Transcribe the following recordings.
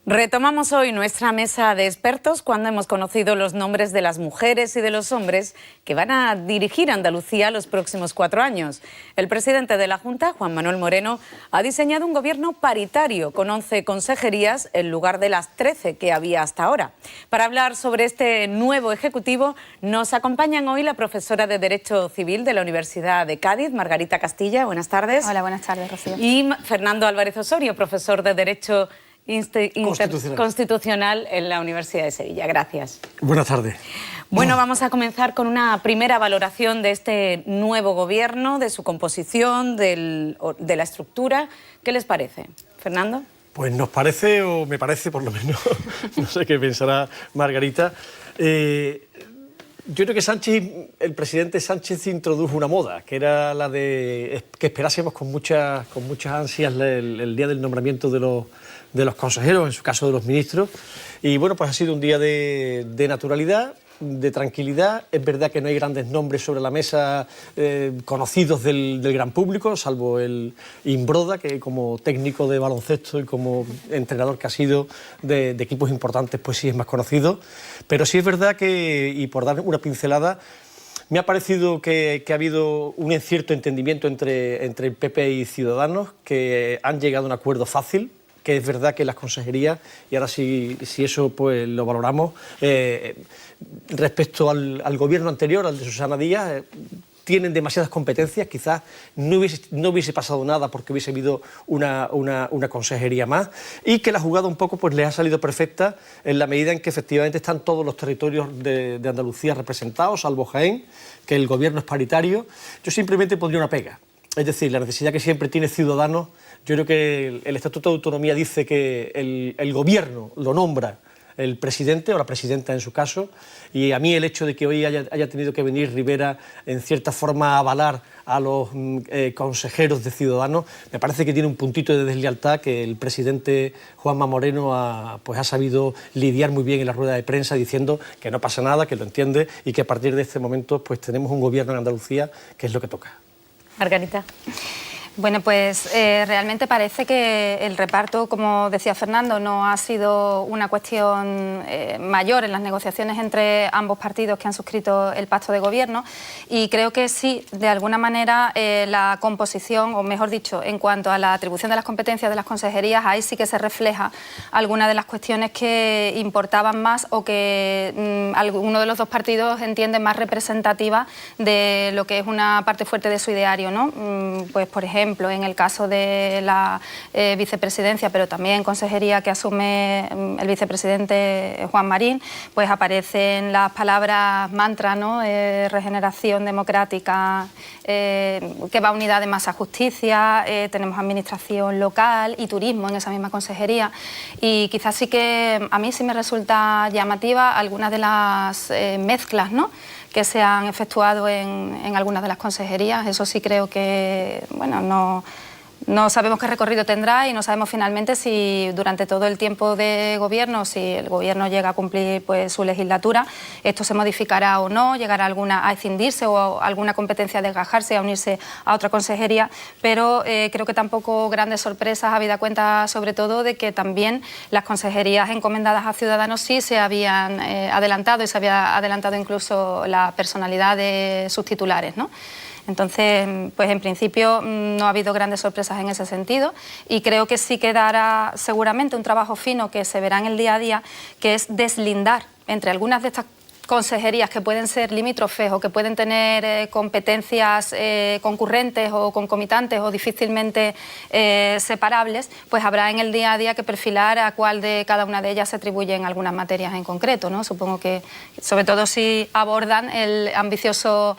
Retomamos hoy nuestra mesa de expertos cuando hemos conocido los nombres de las mujeres y de los hombres que van a dirigir Andalucía los próximos 4 años. El presidente de la Junta, Juan Manuel Moreno, ha diseñado un gobierno paritario con 11 consejerías en lugar de las 13 que había hasta ahora. Para hablar sobre este nuevo ejecutivo nos acompañan hoy la profesora de Derecho Civil de la Universidad de Cádiz, Margarita Castilla. Buenas tardes. Hola, buenas tardes, Rocío. Y Fernando Álvarez Osorio, profesor de Derecho Constitucional en la Universidad de Sevilla. Gracias. Buenas tardes. Bueno, vamos a comenzar con una primera valoración de este nuevo gobierno, de su composición, de la estructura. ¿Qué les parece? Fernando. Pues nos parece, o me parece por lo menos, no sé qué pensará Margarita. Yo creo que el presidente Sánchez introdujo una moda, que era la de que esperásemos con muchas ansias el día del nombramiento de los consejeros, en su caso de los ministros. Y bueno, pues ha sido un día de naturalidad, de tranquilidad. Es verdad que no hay grandes nombres sobre la mesa conocidos del gran público, salvo el Imbroda, que como técnico de baloncesto y como entrenador que ha sido de equipos importantes, pues sí es más conocido. Pero sí es verdad que, y por dar una pincelada, me ha parecido que ha habido un cierto entendimiento entre el PP y Ciudadanos, que han llegado a un acuerdo fácil, que es verdad que las consejerías, y ahora si eso pues lo valoramos, respecto al gobierno anterior, al de Susana Díaz, tienen demasiadas competencias, quizás no hubiese pasado nada porque hubiese habido una consejería más, y que la jugada un poco pues les ha salido perfecta en la medida en que efectivamente están todos los territorios de Andalucía representados, salvo Jaén, que el gobierno es paritario. Yo simplemente pondría una pega, es decir, la necesidad que siempre tiene Ciudadanos. Yo creo que el Estatuto de Autonomía dice que el gobierno lo nombra el presidente o la presidenta en su caso, y a mí el hecho de que hoy haya tenido que venir Rivera en cierta forma a avalar a los consejeros de Ciudadanos, me parece que tiene un puntito de deslealtad que el presidente Juanma Moreno ha sabido lidiar muy bien en la rueda de prensa, diciendo que no pasa nada, que lo entiende y que a partir de este momento pues tenemos un gobierno en Andalucía que es lo que toca. Margarita. Bueno, pues realmente parece que el reparto, como decía Fernando, no ha sido una cuestión mayor en las negociaciones entre ambos partidos que han suscrito el pacto de gobierno, y creo que sí, de alguna manera, la composición, o mejor dicho, en cuanto a la atribución de las competencias de las consejerías, ahí sí que se refleja alguna de las cuestiones que importaban más o que alguno de los dos partidos entiende más representativa de lo que es una parte fuerte de su ideario, ¿no? Pues, por ejemplo, en el caso de la vicepresidencia, pero también consejería que asume el vicepresidente Juan Marín, pues aparecen las palabras mantra, ¿no? Regeneración democrática, que va unida además a justicia, tenemos administración local y turismo en esa misma consejería, y quizás sí que a mí sí me resulta llamativa algunas de las mezclas, ¿no?, que se han efectuado en algunas de las consejerías. Eso sí creo que, bueno, no sabemos qué recorrido tendrá y no sabemos finalmente si durante todo el tiempo de gobierno, si el gobierno llega a cumplir pues su legislatura, esto se modificará o no, llegará alguna a escindirse o alguna competencia a desgajarse, a unirse a otra consejería, pero creo que tampoco grandes sorpresas, habida cuenta sobre todo de que también las consejerías encomendadas a Ciudadanos sí se habían adelantado, y se había adelantado incluso la personalidad de sus titulares, ¿no? Entonces, pues en principio no ha habido grandes sorpresas en ese sentido, y creo que sí quedará seguramente un trabajo fino que se verá en el día a día, que es deslindar entre algunas de estas consejerías que pueden ser limítrofes o que pueden tener competencias concurrentes o concomitantes o difícilmente separables, pues habrá en el día a día que perfilar a cuál de cada una de ellas se atribuyen algunas materias en concreto, ¿no? Supongo que, sobre todo si abordan el ambicioso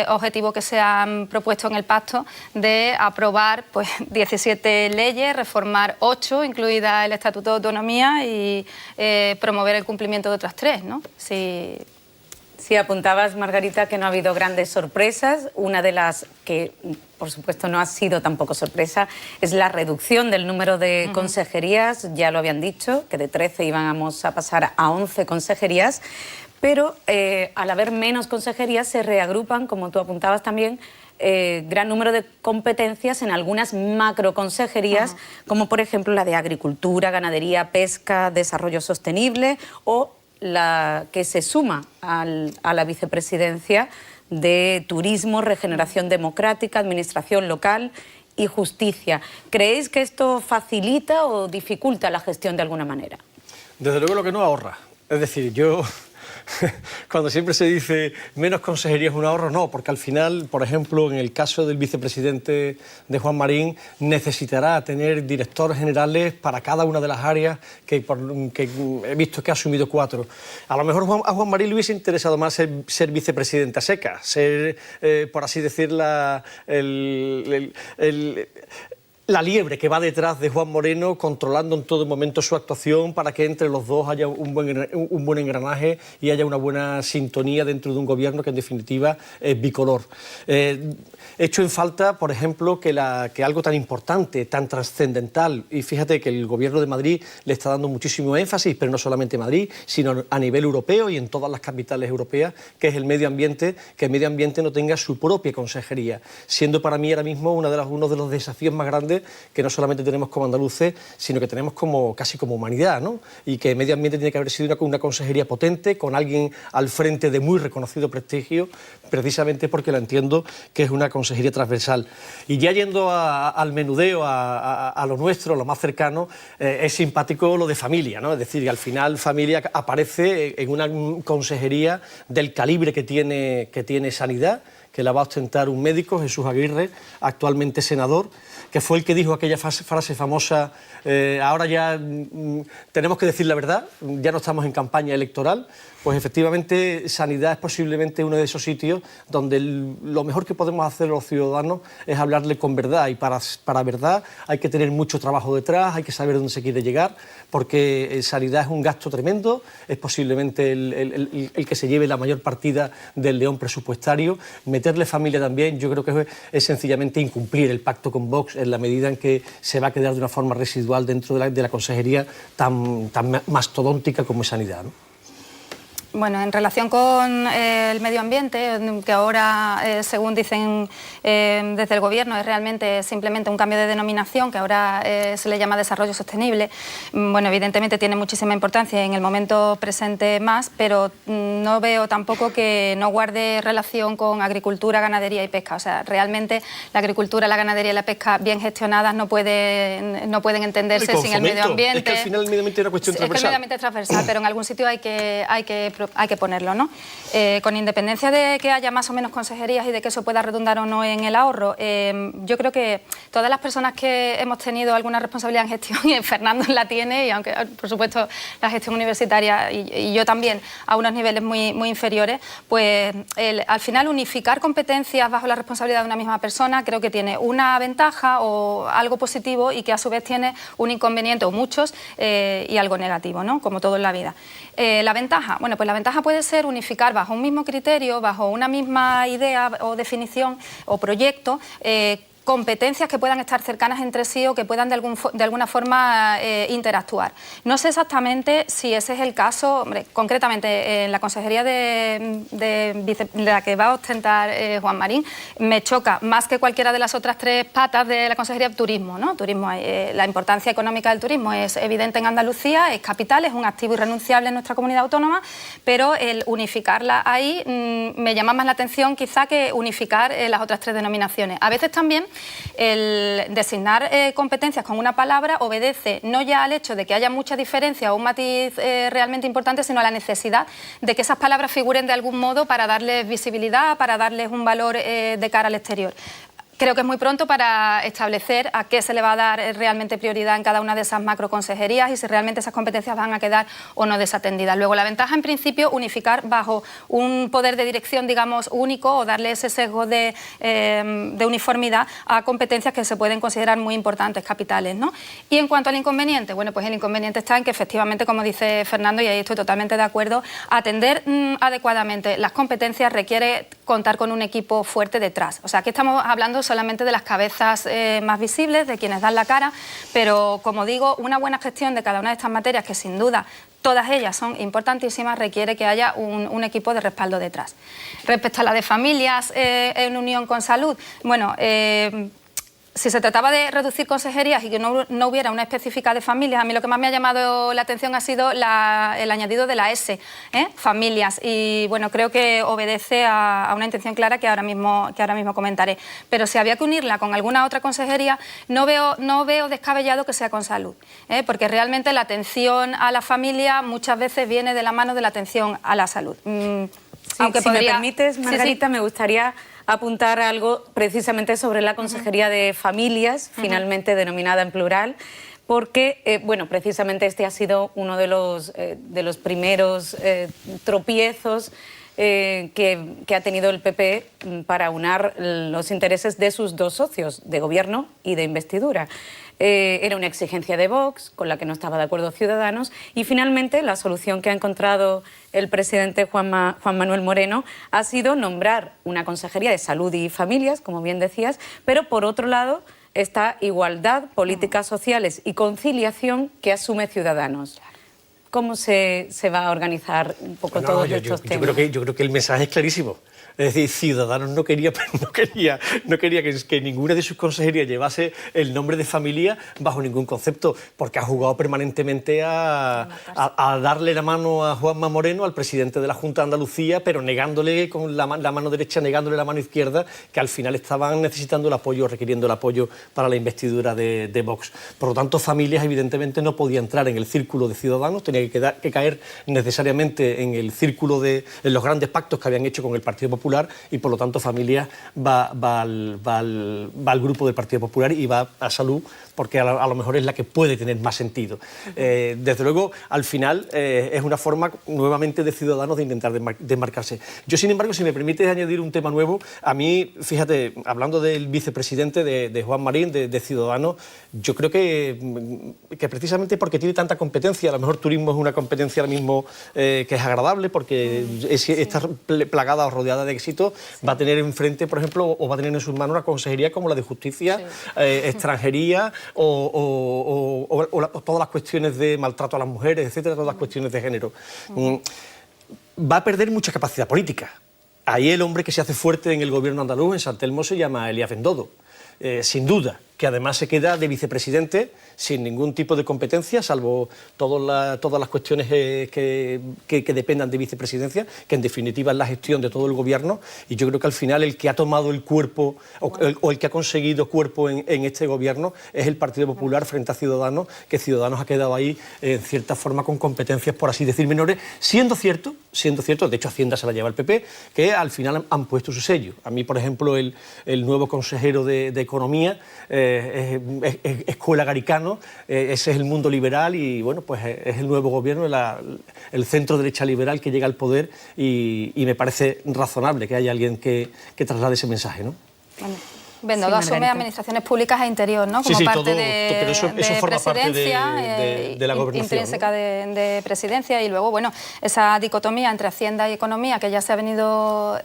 objetivo que se han propuesto en el pacto de aprobar pues 17 leyes, reformar 8, incluida el Estatuto de Autonomía, y promover el cumplimiento de otras 3, ¿no? Sí, apuntabas, Margarita, que no ha habido grandes sorpresas. Una de las que, por supuesto, no ha sido tampoco sorpresa es la reducción del número de consejerías. Ya lo habían dicho, que de 13 íbamos a pasar a 11 consejerías, pero al haber menos consejerías se reagrupan, como tú apuntabas también, gran número de competencias en algunas macroconsejerías, como por ejemplo la de Agricultura, Ganadería, Pesca, Desarrollo Sostenible, o la que se suma a la vicepresidencia de Turismo, Regeneración Democrática, Administración Local y Justicia. ¿Creéis que esto facilita o dificulta la gestión de alguna manera? Desde luego lo que no ahorra. Es decir, yo... Cuando siempre se dice menos consejería es un ahorro, no, porque al final, por ejemplo, en el caso del vicepresidente de Juan Marín, necesitará tener directores generales para cada una de las áreas que he visto que ha asumido 4. A lo mejor a Juan Marín le hubiese interesado más ser vicepresidente a secas, ser, por así decir, la liebre que va detrás de Juan Moreno, controlando en todo momento su actuación para que entre los dos haya un buen engranaje y haya una buena sintonía dentro de un gobierno que en definitiva es bicolor. Hecho en falta, por ejemplo, que algo tan importante, tan trascendental, y fíjate que el gobierno de Madrid le está dando muchísimo énfasis, pero no solamente Madrid, sino a nivel europeo y en todas las capitales europeas, que es el medio ambiente, que el medio ambiente no tenga su propia consejería, siendo para mí ahora mismo uno de los desafíos más grandes que no solamente tenemos como andaluces, sino que tenemos casi como humanidad, ¿no? Y que medio ambiente tiene que haber sido una consejería potente, con alguien al frente de muy reconocido prestigio, precisamente porque la entiendo que es una consejería transversal. Y ya yendo al menudeo, a lo nuestro, a lo más cercano, es simpático lo de familia, ¿no? Es decir, al final familia aparece en una consejería del calibre que tiene Sanidad, que la va a ostentar un médico, Jesús Aguirre, actualmente senador, que fue el que dijo aquella frase famosa, ahora ya tenemos que decir la verdad, ya no estamos en campaña electoral. Pues efectivamente Sanidad es posiblemente uno de esos sitios donde lo mejor que podemos hacer los ciudadanos es hablarle con verdad, y para verdad hay que tener mucho trabajo detrás, hay que saber dónde se quiere llegar, porque Sanidad es un gasto tremendo, es posiblemente el que se lleve la mayor partida del león presupuestario. Meterle familia también, yo creo que es sencillamente incumplir el pacto con Vox en la medida en que se va a quedar de una forma residual dentro de la consejería tan mastodóntica como es Sanidad, ¿no? Bueno, en relación con el medio ambiente, que ahora, según dicen desde el Gobierno, es realmente simplemente un cambio de denominación, que ahora se le llama desarrollo sostenible. Bueno, evidentemente tiene muchísima importancia en el momento presente más, pero no veo tampoco que no guarde relación con agricultura, ganadería y pesca. O sea, realmente la agricultura, la ganadería y la pesca bien gestionadas no pueden entenderse sin el medio ambiente. Es que al final el medio ambiente es una cuestión transversal. Es que el medio ambiente es transversal, pero en algún sitio hay que ponerlo, ¿no? Con independencia de que haya más o menos consejerías y de que eso pueda redundar o no en el ahorro, yo creo que todas las personas que hemos tenido alguna responsabilidad en gestión, y Fernando la tiene, y aunque por supuesto la gestión universitaria y yo también a unos niveles muy inferiores, pues al final unificar competencias bajo la responsabilidad de una misma persona creo que tiene una ventaja o algo positivo, y que a su vez tiene un inconveniente o muchos y algo negativo, ¿no? Como todo en la vida. La ventaja, bueno, pues la ventaja puede ser unificar bajo un mismo criterio, bajo una misma idea o definición o proyecto, competencias que puedan estar cercanas entre sí o que puedan de alguna forma interactuar. No sé exactamente si ese es el caso, hombre, concretamente en la consejería de la que va a ostentar Juan Marín, me choca más que cualquiera de las otras 3 patas de la consejería de turismo, ¿no? Turismo, la importancia económica del turismo es evidente en Andalucía, es capital, es un activo irrenunciable en nuestra comunidad autónoma, pero el unificarla ahí me llama más la atención quizá que unificar las otras 3 denominaciones. A veces también el designar competencias con una palabra obedece no ya al hecho de que haya mucha diferencia o un matiz realmente importante, sino a la necesidad de que esas palabras figuren de algún modo para darles visibilidad, para darles un valor de cara al exterior. Creo que es muy pronto para establecer a qué se le va a dar realmente prioridad en cada una de esas macroconsejerías y si realmente esas competencias van a quedar o no desatendidas. Luego, la ventaja, en principio, unificar bajo un poder de dirección, digamos, único, o darle ese sesgo de uniformidad a competencias que se pueden considerar muy importantes, capitales, ¿no? Y en cuanto al inconveniente, bueno, pues el inconveniente está en que efectivamente, como dice Fernando, y ahí estoy totalmente de acuerdo, atender adecuadamente las competencias requiere contar con un equipo fuerte detrás. O sea, aquí estamos hablando solamente de las cabezas más visibles, de quienes dan la cara, pero como digo, una buena gestión de cada una de estas materias, que sin duda todas ellas son importantísimas, requiere que haya un equipo de respaldo detrás. Respecto a la de familias en unión con salud, bueno, si se trataba de reducir consejerías y que no hubiera una específica de familias, a mí lo que más me ha llamado la atención ha sido el añadido de la S, familias, y bueno, creo que obedece a una intención clara que ahora mismo comentaré. Pero si había que unirla con alguna otra consejería, no veo descabellado que sea con salud, porque realmente la atención a la familia muchas veces viene de la mano de la atención a la salud. Aunque si me permites, Margarita, sí. Me gustaría apuntar algo precisamente sobre la Consejería de Familias, finalmente denominada en plural, porque, bueno, precisamente este ha sido uno de los primeros tropiezos que ha tenido el PP para unar los intereses de sus dos socios, de gobierno y de investidura. Era una exigencia de Vox, con la que no estaba de acuerdo Ciudadanos, y finalmente la solución que ha encontrado el presidente Juan Manuel Moreno ha sido nombrar una Consejería de Salud y Familias, como bien decías, pero por otro lado está Igualdad, Políticas Sociales y Conciliación, que asume Ciudadanos. ¿Cómo se va a organizar un poco todos estos temas? Yo creo que el mensaje es clarísimo. Es decir, Ciudadanos no quería que ninguna de sus consejerías llevase el nombre de familia bajo ningún concepto, porque ha jugado permanentemente a darle la mano a Juanma Moreno, al presidente de la Junta de Andalucía, pero negándole con la mano derecha, negándole la mano izquierda, que al final estaban necesitando el apoyo, requiriendo el apoyo para la investidura de Vox. Por lo tanto, familias evidentemente no podía entrar en el círculo de Ciudadanos, tenía que caer necesariamente en el círculo en los grandes pactos que habían hecho con el Partido Popular, y por lo tanto Familias va al grupo del Partido Popular y va a Salud, porque a lo mejor es la que puede tener más sentido. Desde luego, al final, es una forma nuevamente de Ciudadanos de intentar desmarcarse. Yo, sin embargo, si me permites añadir un tema nuevo, a mí, fíjate, hablando del vicepresidente de Juan Marín, de Ciudadanos, yo creo que precisamente porque tiene tanta competencia, a lo mejor turismo es una competencia ahora mismo que es agradable, porque está plagada o rodeada de éxito, va a tener enfrente, por ejemplo, o va a tener en sus manos una consejería como la de Justicia, extranjería o todas las cuestiones de maltrato a las mujeres, etcétera, todas las cuestiones de género. Va a perder mucha capacidad política. Ahí el hombre que se hace fuerte en el gobierno andaluz, en San Telmo, se llama Elías Bendodo. Sin duda, que además se queda de vicepresidente sin ningún tipo de competencia, salvo todas las cuestiones que dependan de vicepresidencia, que en definitiva es la gestión de todo el gobierno, y yo creo que al final el que ha tomado el cuerpo o el que ha conseguido cuerpo en este gobierno es el Partido Popular frente a Ciudadanos, que Ciudadanos ha quedado ahí en cierta forma con competencias, por así decir, menores, siendo cierto, de hecho Hacienda se la lleva el PP, que al final han puesto su sello. A mí, por ejemplo, el nuevo consejero de Economía, es Escuela Garicano, ese es el mundo liberal y bueno, pues es el nuevo gobierno, el centro derecha liberal que llega al poder y me parece razonable que haya alguien que traslade ese mensaje, ¿no? Bueno. Bendodo asume administraciones públicas e interior, ¿no? Como parte de presidencia, de la gobernación, intrínseca, ¿no? de presidencia, y luego, bueno, esa dicotomía entre Hacienda y Economía que ya se ha venido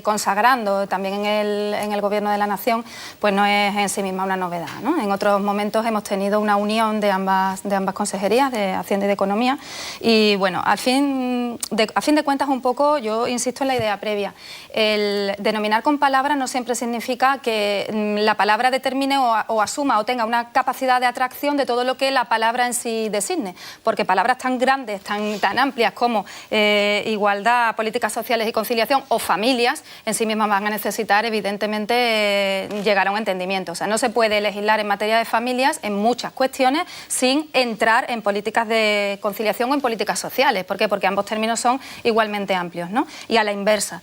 consagrando también en el Gobierno de la Nación, pues no es en sí misma una novedad, ¿no? En otros momentos hemos tenido una unión de ambas consejerías, de Hacienda y de Economía, y bueno, a fin de cuentas, un poco, yo insisto en la idea previa, el denominar con palabras no siempre significa que la palabra determine o asuma o tenga una capacidad de atracción de todo lo que la palabra en sí designe, porque palabras tan grandes, tan amplias como igualdad, políticas sociales y conciliación o familias, en sí mismas van a necesitar evidentemente llegar a un entendimiento. O sea, no se puede legislar en materia de familias en muchas cuestiones sin entrar en políticas de conciliación o en políticas sociales. ¿Por qué? Porque ambos términos son igualmente amplios, ¿no? Y a la inversa.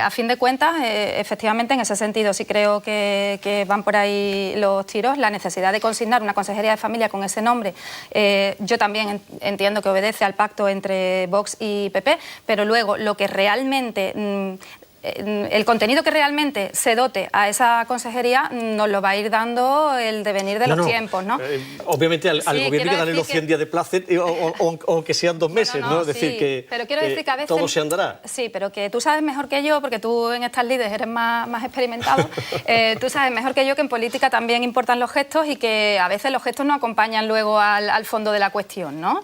A fin de cuentas, efectivamente, en ese sentido sí creo que van por ahí los tiros. La necesidad de consignar una consejería de familia con ese nombre, yo también entiendo que obedece al pacto entre Vox y PP, pero luego lo que realmente el contenido que realmente se dote a esa consejería nos lo va a ir dando el devenir de los tiempos, ¿no? Obviamente al gobierno hay que darle los 100 días de plazo o que sean 2 meses, ¿no? Es decir, que, pero quiero decir que a veces, todo se andará. Sí, pero que tú sabes mejor que yo, porque tú en estas lides eres más experimentado, tú sabes mejor que yo que en política también importan los gestos y que a veces los gestos no acompañan luego al fondo de la cuestión, ¿no?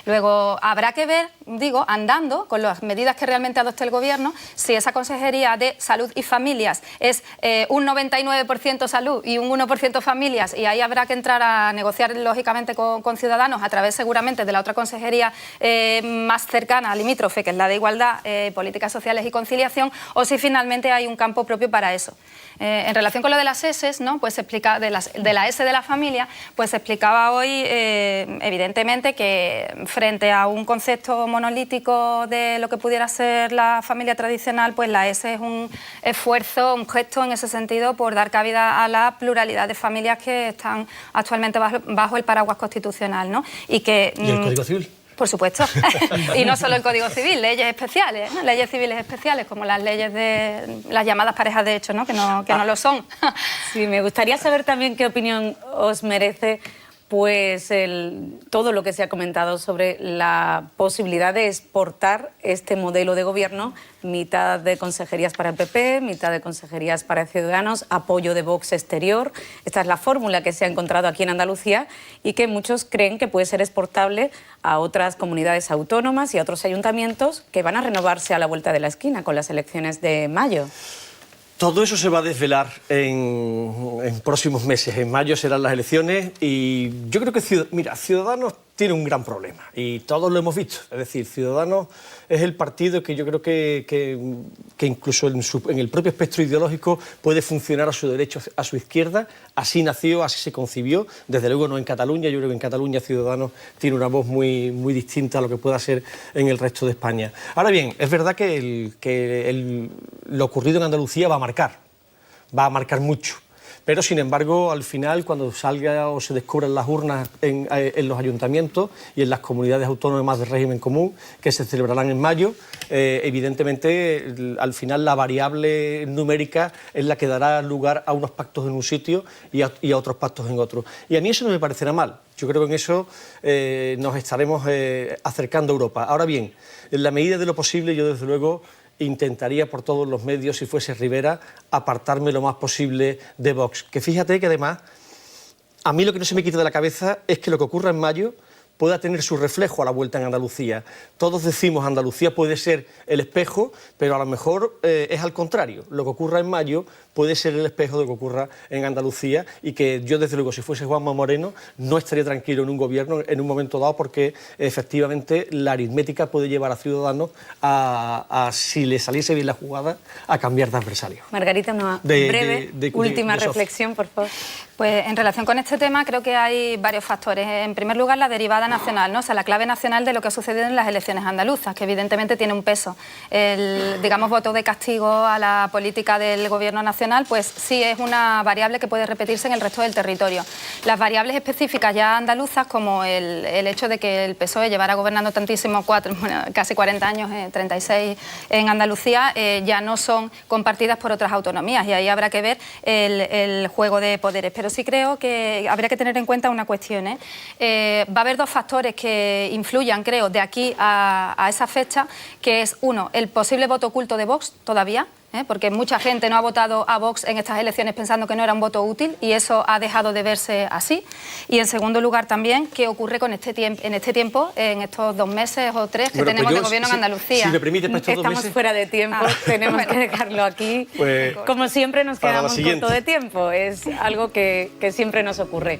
Luego habrá que ver, digo, andando con las medidas que realmente adopte el gobierno, si esa consejería de Salud y Familias es un 99% salud y un 1% familias, y ahí habrá que entrar a negociar lógicamente con Ciudadanos a través seguramente de la otra consejería más cercana, limítrofe, que es la de Igualdad, Políticas Sociales y Conciliación, o si finalmente hay un campo propio para eso. En relación con lo de las S, ¿no? Pues se explica de la S de la familia, pues se explicaba hoy evidentemente que frente a un concepto monolítico de lo que pudiera ser la familia tradicional, pues la S es un esfuerzo, un gesto en ese sentido por dar cabida a la pluralidad de familias que están actualmente bajo el paraguas constitucional, ¿no? ¿Y el Código Civil? Por supuesto, y no solo el Código Civil, leyes especiales, ¿no? Leyes civiles especiales, como las leyes de las llamadas parejas de hecho, ¿no? Que no lo son. Sí, me gustaría saber también qué opinión os merece pues todo lo que se ha comentado sobre la posibilidad de exportar este modelo de gobierno, mitad de consejerías para el PP, mitad de consejerías para Ciudadanos, apoyo de Vox exterior. Esta es la fórmula que se ha encontrado aquí en Andalucía y que muchos creen que puede ser exportable a otras comunidades autónomas y a otros ayuntamientos que van a renovarse a la vuelta de la esquina con las elecciones de mayo. Todo eso se va a desvelar en próximos meses. En mayo serán las elecciones y yo creo que Ciudadanos tiene un gran problema y todos lo hemos visto. Es decir, Ciudadanos es el partido que yo creo que incluso en el propio espectro ideológico puede funcionar a su derecha, a su izquierda. Así nació, así se concibió. Desde luego no en Cataluña. Yo creo que en Cataluña Ciudadanos tiene una voz muy distinta a lo que pueda ser en el resto de España. Ahora bien, es verdad que lo ocurrido en Andalucía va a marcar mucho. Pero, sin embargo, al final, cuando salga o se descubran las urnas en los ayuntamientos y en las comunidades autónomas de régimen común, que se celebrarán en mayo, evidentemente, al final, la variable numérica es la que dará lugar a unos pactos en un sitio y a otros pactos en otro. Y a mí eso no me parecerá mal. Yo creo que en eso nos estaremos acercando a Europa. Ahora bien, en la medida de lo posible, yo, desde luego, intentaría por todos los medios, si fuese Rivera, apartarme lo más posible de Vox. Que fíjate que además, a mí lo que no se me quita de la cabeza es que lo que ocurra en mayo pueda tener su reflejo a la vuelta en Andalucía. Todos decimos Andalucía puede ser el espejo, pero a lo mejor es al contrario. Lo que ocurra en mayo puede ser el espejo de lo que ocurra en Andalucía y que yo, desde luego, si fuese Juanma Moreno, no estaría tranquilo en un gobierno en un momento dado porque efectivamente la aritmética puede llevar a Ciudadanos a si le saliese bien la jugada, a cambiar de adversario. Margarita, una breve última reflexión, por favor. Pues en relación con este tema creo que hay varios factores. En primer lugar, la derivada nacional, ¿no? O sea, la clave nacional de lo que ha sucedido en las elecciones andaluzas, que evidentemente tiene un peso. El, digamos, voto de castigo a la política del gobierno nacional, pues sí es una variable que puede repetirse en el resto del territorio. Las variables específicas ya andaluzas, como el hecho de que el PSOE llevara gobernando tantísimo, casi 40 años, 36 en Andalucía, ya no son compartidas por otras autonomías y ahí habrá que ver el juego de poderes. Pero sí creo que habría que tener en cuenta una cuestión, va a haber dos factores que influyan, creo, de aquí a esa fecha, que es, uno, el posible voto oculto de Vox todavía, porque mucha gente no ha votado a Vox en estas elecciones pensando que no era un voto útil y eso ha dejado de verse así. Y en segundo lugar también, ¿qué ocurre con en este tiempo, en estos 2 meses o 3 que tenemos de gobierno en Andalucía? Si me permite, para estos 2 meses... Estamos fuera de tiempo, tenemos que dejarlo aquí. Pues, como siempre nos quedamos corto de tiempo, es algo que siempre nos ocurre.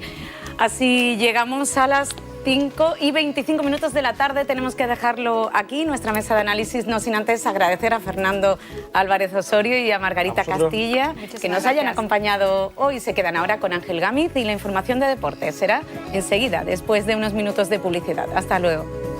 Así llegamos a las 5:25 de la tarde, tenemos que dejarlo aquí, nuestra mesa de análisis, no sin antes agradecer a Fernando Álvarez Osorio y a Margarita Castilla que nos hayan acompañado hoy. Se quedan ahora con Ángel Gámez y la información de deportes será enseguida, después de unos minutos de publicidad. Hasta luego.